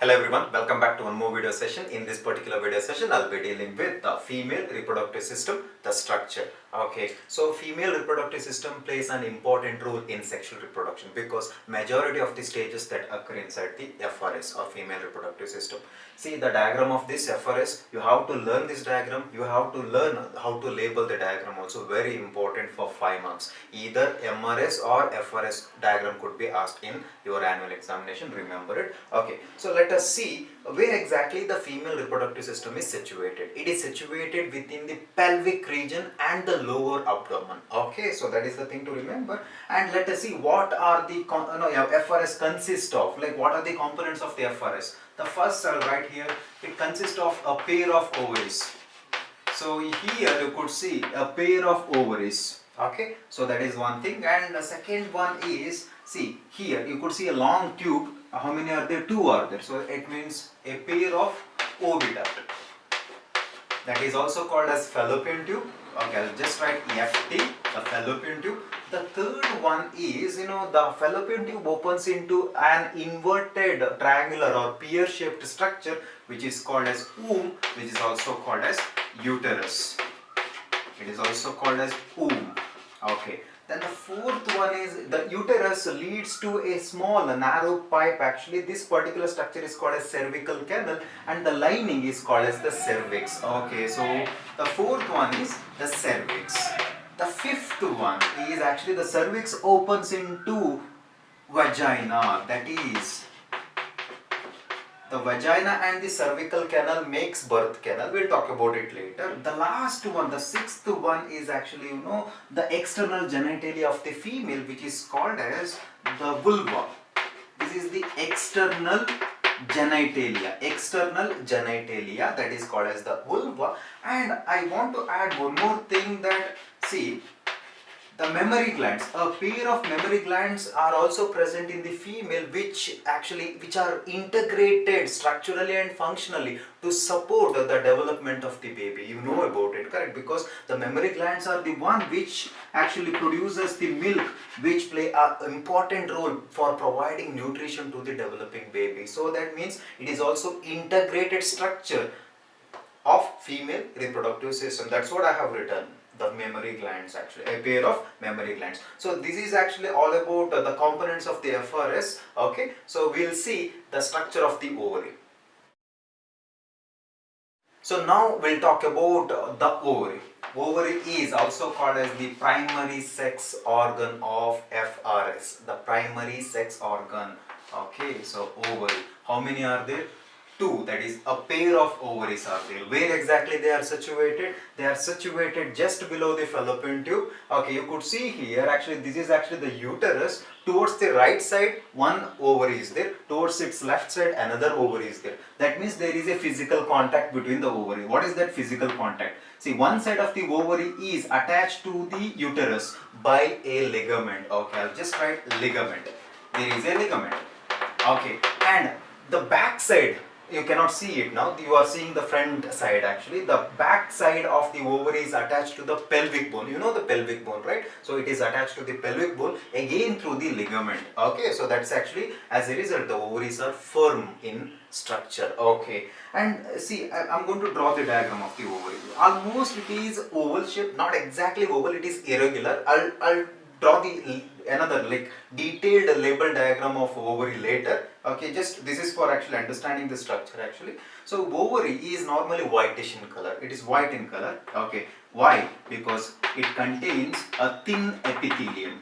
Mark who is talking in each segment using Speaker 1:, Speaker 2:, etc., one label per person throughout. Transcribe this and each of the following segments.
Speaker 1: Hello everyone, welcome back to one more video session. In this particular video session, I'll be dealing with the female reproductive system, the structure. Okay, so female reproductive system plays an important role in sexual reproduction because majority of the stages that occur inside the FRS or female reproductive system. See the diagram of this FRS, you have to learn this diagram, you have to learn how to label the diagram also, very important for 5 marks. Either MRS or FRS diagram could be asked in your annual examination, remember it. Okay, so let us see where exactly the female reproductive system is situated. It is situated within the pelvic region and the lower abdomen. Okay, so that is the thing to remember. And let us see what are the FRS consists of, like what are the components of the FRS. The first I'll write here, it consists of a pair of ovaries. So here you could see a pair of ovaries. Okay, so that is one thing. And the second one is, see here you could see a long tube. How many are there? 2 are there. So it means a pair of oviduct. That is also called as fallopian tube. Okay, I'll just write FT, the fallopian tube. The third one is, the fallopian tube opens into an inverted triangular or pear-shaped structure which is called as womb, which is also called as uterus. It is also called as womb. Okay. Then the fourth one is the uterus leads to a small narrow pipe. Actually this particular structure is called as cervical canal and the lining is called as the cervix. Okay, so the fourth one is the cervix. The fifth one is actually the cervix opens into vagina, that is the vagina and the cervical canal makes birth canal. We'll talk about it later. The last one, the sixth one is actually, the external genitalia of the female, which is called as the vulva. This is the external genitalia. External genitalia, that is called as the vulva. And I want to add one more thing that, see, the mammary glands, a pair of mammary glands are also present in the female which are integrated structurally and functionally to support the development of the baby. You know about it, correct? Because the mammary glands are the one which actually produces the milk, which play an important role for providing nutrition to the developing baby. So that means it is also integrated structure of female reproductive system. That's what I have written. The mammary glands, actually a pair of mammary glands. So this is actually all about the components of the FRS. Okay, so we'll see the structure of the ovary. So now we'll talk about the ovary. Ovary is also called as the primary sex organ of FRS. The primary sex organ. Okay, so ovary. How many are there? 2, that is a pair of ovaries are there. Where exactly they are situated? They are situated just below the fallopian tube. Okay, you could see here, actually this is actually the uterus. Towards the right side, one ovary is there. Towards its left side, another ovary is there. That means there is a physical contact between the ovary. What is that physical contact? See, one side of the ovary is attached to the uterus by a ligament. Okay, I'll just write ligament. There is a ligament. Okay, and the back side, you cannot see it now, you are seeing the front side actually. The back side of the ovary is attached to the pelvic bone. You know the pelvic bone, right? So it is attached to the pelvic bone again through the ligament. Okay, so that's actually, as a result, the ovaries are firm in structure. Okay, and see, I'm going to draw the diagram of the ovary. Almost it is oval shape, not exactly oval, it is irregular. I'll draw the another like detailed label diagram of ovary later. Okay, just this is for actually understanding the structure actually. So ovary is normally whitish in color. It is white in color. Okay, why? Because it contains a thin epithelium.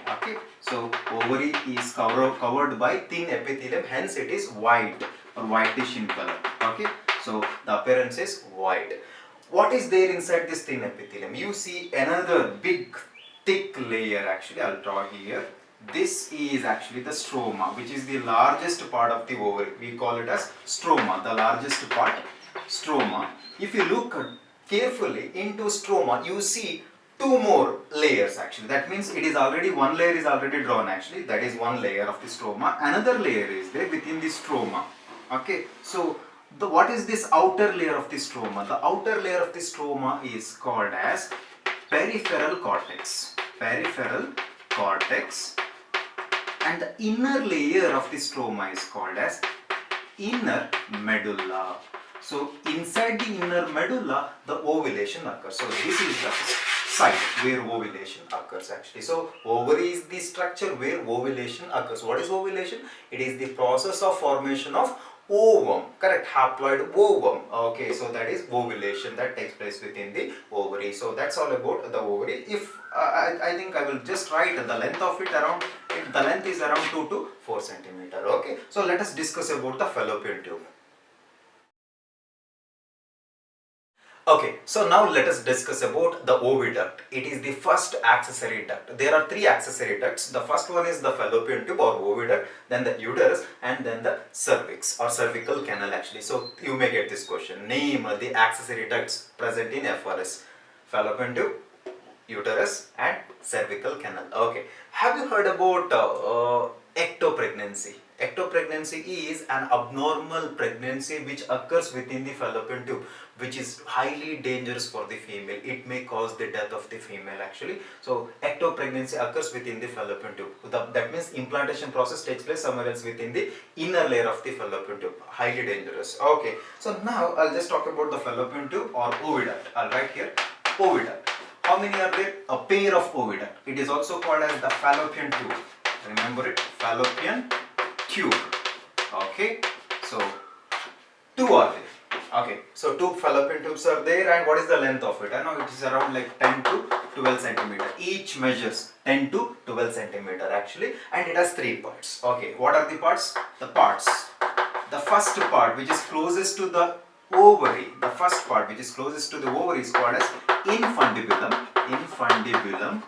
Speaker 1: Okay, so ovary is covered by thin epithelium, hence it is white or whitish in color. Okay, so the appearance is white. What is there inside this thin epithelium? You see another big thick layer. Actually I'll draw here. This is actually the stroma, which is the largest part of the ovary. We call it as stroma, the largest part, stroma. If you look carefully into stroma, you see 2 more layers actually. That means it is already, one layer is already drawn actually. That is one layer of the stroma. Another layer is there within the stroma. Okay, so what is this outer layer of the stroma? The outer layer of the stroma is called as peripheral cortex. Peripheral cortex. And the inner layer of the stroma is called as inner medulla. So inside the inner medulla, the ovulation occurs. So this is the site where ovulation occurs actually. So ovary is the structure where ovulation occurs. What is ovulation? It is the process of formation of ovum, correct, haploid ovum. Okay, so that is ovulation that takes place within the ovary. So that's all about the ovary. If I think I will just write the length of it around, the length is around 2 to 4 centimeter. Okay, so let us discuss about the fallopian tube. Okay, so now let us discuss about the oviduct. It is the first accessory duct. There are three accessory ducts. The first one is the fallopian tube or oviduct, then the uterus, and then the cervix or cervical canal actually. So you may get this question. Name the accessory ducts present in FRS. Fallopian tube, uterus, and cervical canal. Okay, have you heard about ectopregnancy? Ectopregnancy is an abnormal pregnancy which occurs within the fallopian tube, which is highly dangerous for the female. It may cause the death of the female actually. So ectopregnancy occurs within the fallopian tube. That means implantation process takes place somewhere else within the inner layer of the fallopian tube. Highly dangerous. Okay, so now I'll just talk about the fallopian tube or oviduct. I'll write here oviduct. How many are there? A pair of oviduct. It is also called as the fallopian tube. Remember it, fallopian tube. Okay, so two are there. Okay, so two fallopian tubes are there, and what is the length of it? I know it is around like 10 to 12 centimeter. Each measures 10 to 12 centimeter actually, and it has three parts. Okay, what are the parts? The parts. The first part which is closest to the ovary, the first part which is closest to the ovary is called as infundibulum. Infundibulum.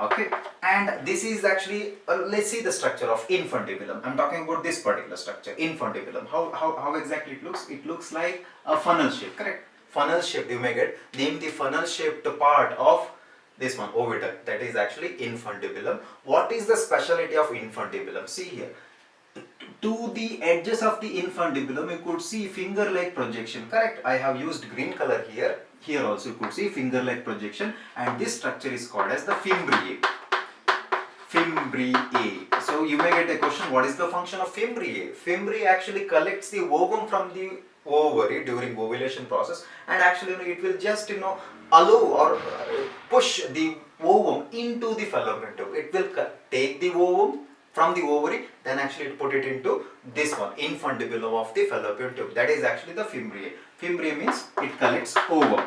Speaker 1: Okay, and this is actually let's see the structure of infundibulum. I'm talking about this particular structure, infundibulum. How exactly it looks? It looks like a funnel shape, correct? Funnel shaped, you may get. Name the funnel shaped part of this one, oviduct. That is actually infundibulum. What is the speciality of infundibulum? See here. To the edges of the infundibulum, you could see finger-like projection, correct? I have used green color here. Here also you could see finger-like projection, and this structure is called as the fimbriae. Fimbriae. So you may get a question, what is the function of fimbriae? Fimbriae actually collects the ovum from the ovary during ovulation process, and actually it will just allow or push the ovum into the fallopian tube. It will take the ovum from the ovary, then actually put it into this one, infundibulum of the fallopian tube. That is actually the fimbriae. Fimbriae means it collects ovum.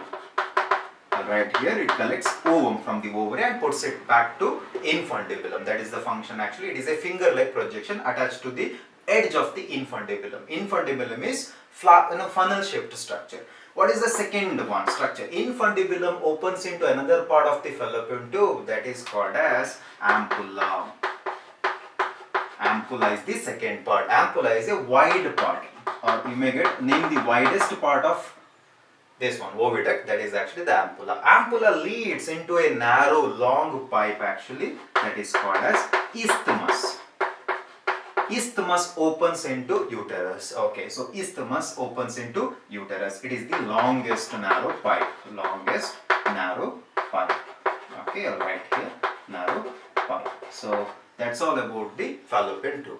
Speaker 1: Right here it collects ovum from the ovary and puts it back to infundibulum. That is the function actually. It is a finger-like projection attached to the edge of the infundibulum. Infundibulum is funnel shaped structure. What is the second one structure? Infundibulum opens into another part of the fallopian tube, that is called as ampulla. Ampulla is the second part. Ampulla is a wide part, or you may name the widest part of this one, oviduct, that is actually the ampulla. Ampulla leads into a narrow, long pipe actually, that is called as isthmus. Isthmus opens into uterus. Okay, so isthmus opens into uterus. It is the longest narrow pipe. Longest narrow pipe. Okay, I'll write here narrow pipe. So that's all about the fallopian tube.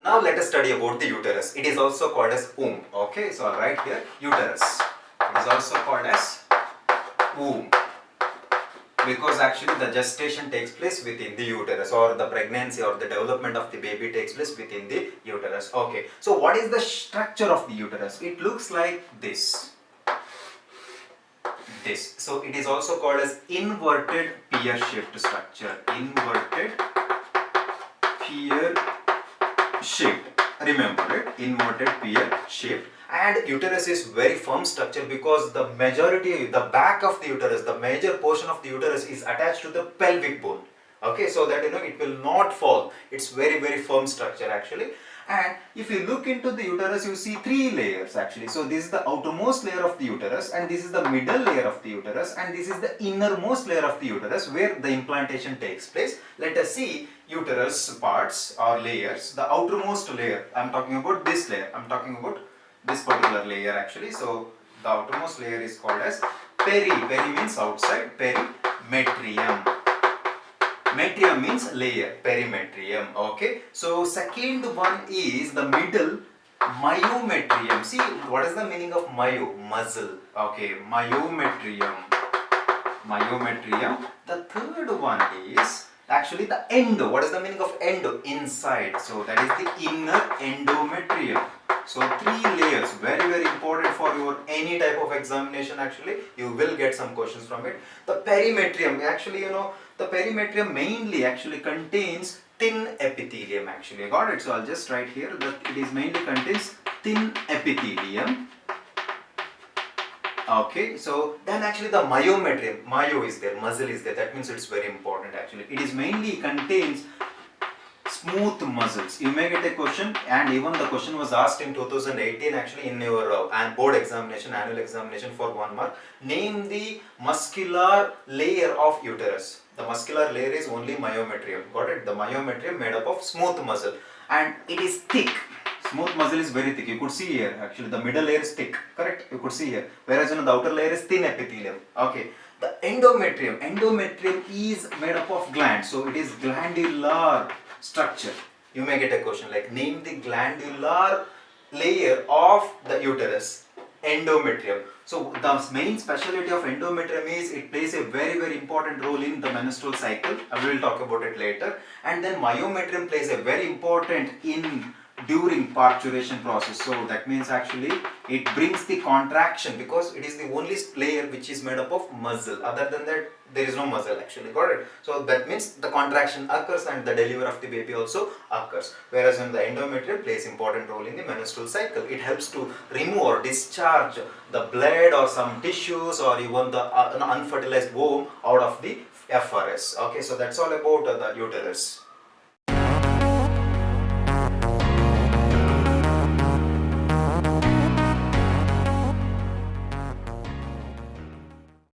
Speaker 1: Now let us study about the uterus. It is also called as womb. Okay, so I'll write here uterus. It is also called as womb, because actually the gestation takes place within the uterus, or the pregnancy or the development of the baby takes place within the uterus. Okay, so what is the structure of the uterus? It looks like this. So it is also called as inverted pear shaped structure. Inverted pear shaped. Remember it, inverted pear shaped. And uterus is very firm structure because the back of the uterus, the major portion of the uterus is attached to the pelvic bone. Okay, so that it will not fall. It's very firm structure actually. And if you look into the uterus, you see three layers actually. So this is the outermost layer of the uterus, and this is the middle layer of the uterus, and this is the innermost layer of the uterus where the implantation takes place. Let us see uterus parts or layers. The outermost layer, I am talking about this layer. I am talking about this particular layer actually. So the outermost layer is called as peri. Peri means outside. Perimetrium. Metrium means layer, perimetrium. Okay. So second one is the middle, myometrium. See, what is the meaning of myo? Muscle. Okay, myometrium. Myometrium. The third one is actually the endo. What is the meaning of endo? Inside. So that is the inner endometrium. So three layers, very important for your any type of examination. Actually, you will get some questions from it. The perimetrium, actually, the perimetrium mainly actually contains thin epithelium. Actually, got it. So I'll just write here that it is mainly contains thin epithelium. Okay, so then actually the myometrium, myo is there, muscle is there, that means it's very important actually. It is mainly contains smooth muscles. You may get a question, and even the question was asked in 2018 actually in your board examination, annual examination for 1 mark. Name the muscular layer of uterus. The muscular layer is only myometrium, got it? The myometrium made up of smooth muscle and it is thick. Smooth muscle is very thick. You could see here actually the middle layer is thick, correct? You could see here. Whereas the outer layer is thin epithelium. Okay. The endometrium is made up of glands. So it is glandular structure. You may get a question like name the glandular layer of the uterus. Endometrium. So the main specialty of endometrium is it plays a very important role in the menstrual cycle. I will talk about it later. And then myometrium plays a very important in during parturition process. So that means actually it brings the contraction because it is the only layer which is made up of muscle. Other than that, there is no muscle actually, got it? So that means the contraction occurs and the delivery of the baby also occurs. Whereas when the endometrium plays important role in the menstrual cycle, it helps to remove or discharge the blood or some tissues or even the unfertilized womb out of the FRS. Okay, so that's all about the uterus.